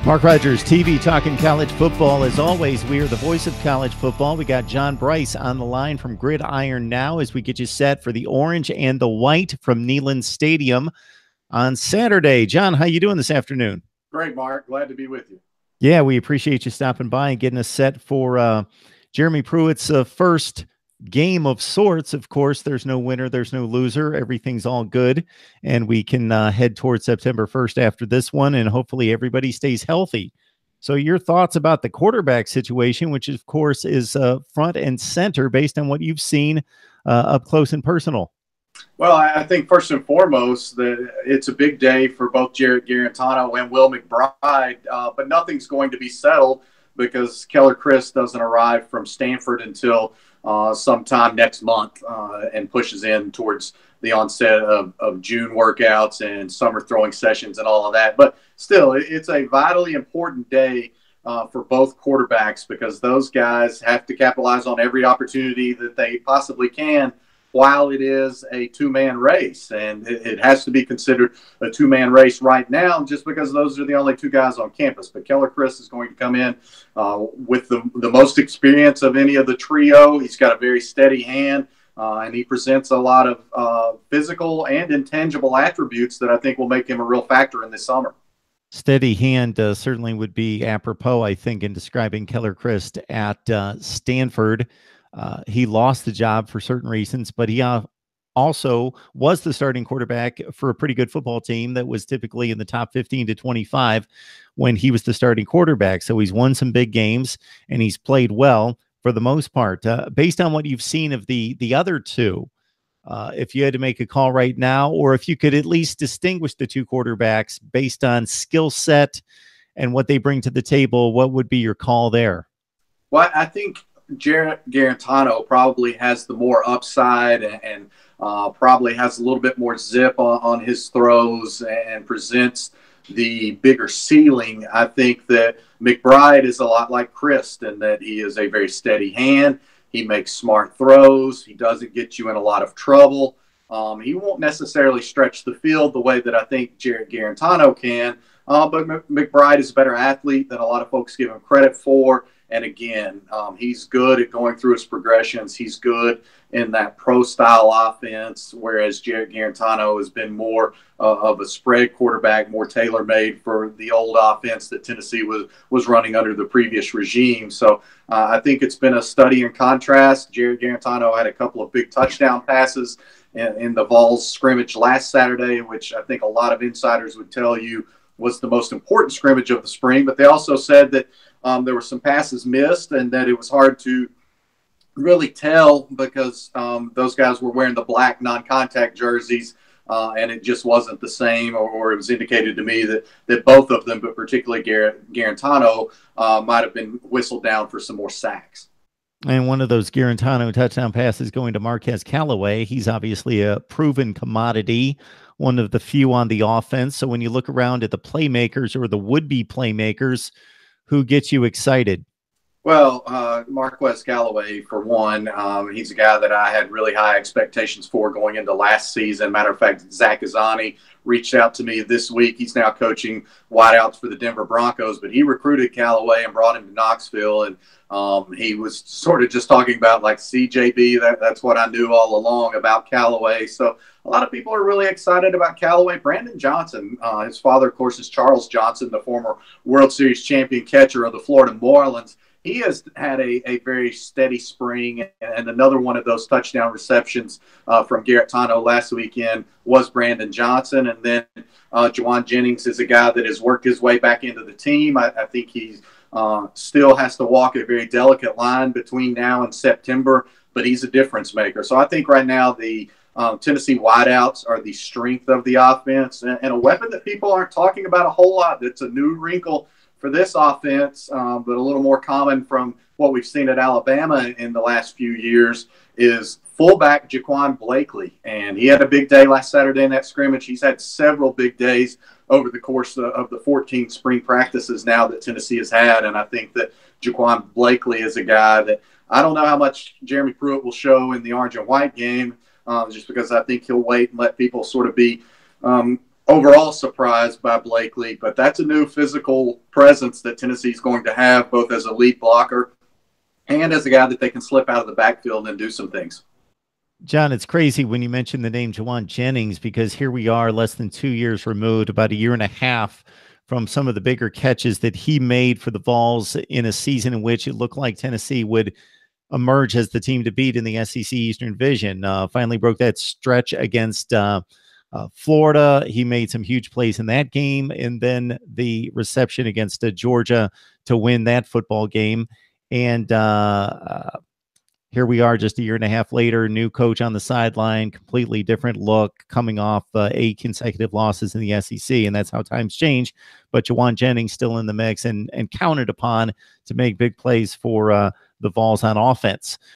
Mark Rogers TV talking college football. As always, we are the voice of college football. We got John Bryce on the line from Gridiron Now as we get you set for the orange and the white from Neyland Stadium on Saturday. John, how you doing this afternoon? Great, Mark. Glad to be with you. Yeah, we appreciate you stopping by and getting us set for Jeremy Pruitt's first game of sorts. Of course, there's no winner, there's no loser. Everything's all good, and we can head towards September 1st after this one, and hopefully everybody stays healthy. So your thoughts about the quarterback situation, which of course is front and center based on what you've seen up close and personal? Well, I think first and foremost that it's a big day for both Jarrett Garantano and Will McBride, but nothing's going to be settled because Keller Chris doesn't arrive from Stanford until sometime next month and pushes in towards the onset of June workouts and summer throwing sessions and all of that. But still, it's a vitally important day for both quarterbacks because those guys have to capitalize on every opportunity that they possibly can while it is a two-man race. And it has to be considered a two-man race right now just because those are the only two guys on campus. But Keller Chris is going to come in with the most experience of any of the trio. He's got a very steady hand, and he presents a lot of physical and intangible attributes that I think will make him a real factor in this summer. Steady hand certainly would be apropos, I think, in describing Keller Chris at Stanford. He lost the job for certain reasons, but he also was the starting quarterback for a pretty good football team that was typically in the top 15 to 25 when he was the starting quarterback. So he's won some big games and he's played well for the most part. Based on what you've seen of the other two, if you had to make a call right now, or if you could at least distinguish the two quarterbacks based on skill set and what they bring to the table, what would be your call there? Well, I think Jarrett Garantano probably has the more upside and probably has a little bit more zip on his throws and presents the bigger ceiling. I think that McBride is a lot like Chris in that he is a very steady hand. He makes smart throws. He doesn't get you in a lot of trouble. He won't necessarily stretch the field the way that I think Jarrett Garantano can, but McBride is a better athlete than a lot of folks give him credit for. And again, he's good at going through his progressions. He's good in that pro-style offense, whereas Jarrett Garantano has been more of a spread quarterback, more tailor-made for the old offense that Tennessee was running under the previous regime. So I think it's been a study in contrast. Jarrett Garantano had a couple of big touchdown passes in the Vols scrimmage last Saturday, which I think a lot of insiders would tell you was the most important scrimmage of the spring. But they also said that there were some passes missed and that it was hard to really tell because those guys were wearing the black non-contact jerseys and it just wasn't the same, or it was indicated to me that both of them, but particularly Garantano, might have been whistled down for some more sacks. And one of those Garantano touchdown passes going to Marquez Callaway. He's obviously a proven commodity, one of the few on the offense. So when you look around at the playmakers or the would-be playmakers, who gets you excited? Well, Marquez Callaway, for one, he's a guy that I had really high expectations for going into last season. Matter of fact, Zach Azzani reached out to me this week. He's now coaching wideouts for the Denver Broncos, but he recruited Callaway and brought him to Knoxville, and he was sort of just talking about like CJB. That's what I knew all along about Callaway. So a lot of people are really excited about Callaway. Brandon Johnson, his father, of course, is Charles Johnson, the former World Series champion catcher of the Florida Marlins. He has had a very steady spring, and another one of those touchdown receptions from Garantano last weekend was Brandon Johnson. And then Juwan Jennings is a guy that has worked his way back into the team. I think he still has to walk a very delicate line between now and September, but he's a difference maker. So I think right now the Tennessee wideouts are the strength of the offense and a weapon that people aren't talking about a whole lot. That's a new wrinkle for this offense, but a little more common from what we've seen at Alabama in the last few years, is fullback Jaquan Blakely. And he had a big day last Saturday in that scrimmage. He's had several big days over the course of the 14 spring practices now that Tennessee has had. And I think that Jaquan Blakely is a guy that I don't know how much Jeremy Pruitt will show in the orange and white game, just because I think he'll wait and let people sort of be overall surprised by Blakely, but that's a new physical presence that Tennessee's going to have, both as a lead blocker and as a guy that they can slip out of the backfield and do some things. John, it's crazy when you mention the name Juwan Jennings, because here we are less than 2 years removed, about a year and a half from some of the bigger catches that he made for the Vols in a season in which it looked like Tennessee would emerge as the team to beat in the SEC Eastern Division. Finally broke that stretch against Florida. He made some huge plays in that game, and then the reception against Georgia to win that football game. And here we are just a year and a half later, new coach on the sideline, completely different look, coming off 8 consecutive losses in the SEC, and that's how times change. But Juwan Jennings still in the mix and counted upon to make big plays for the Vols on offense.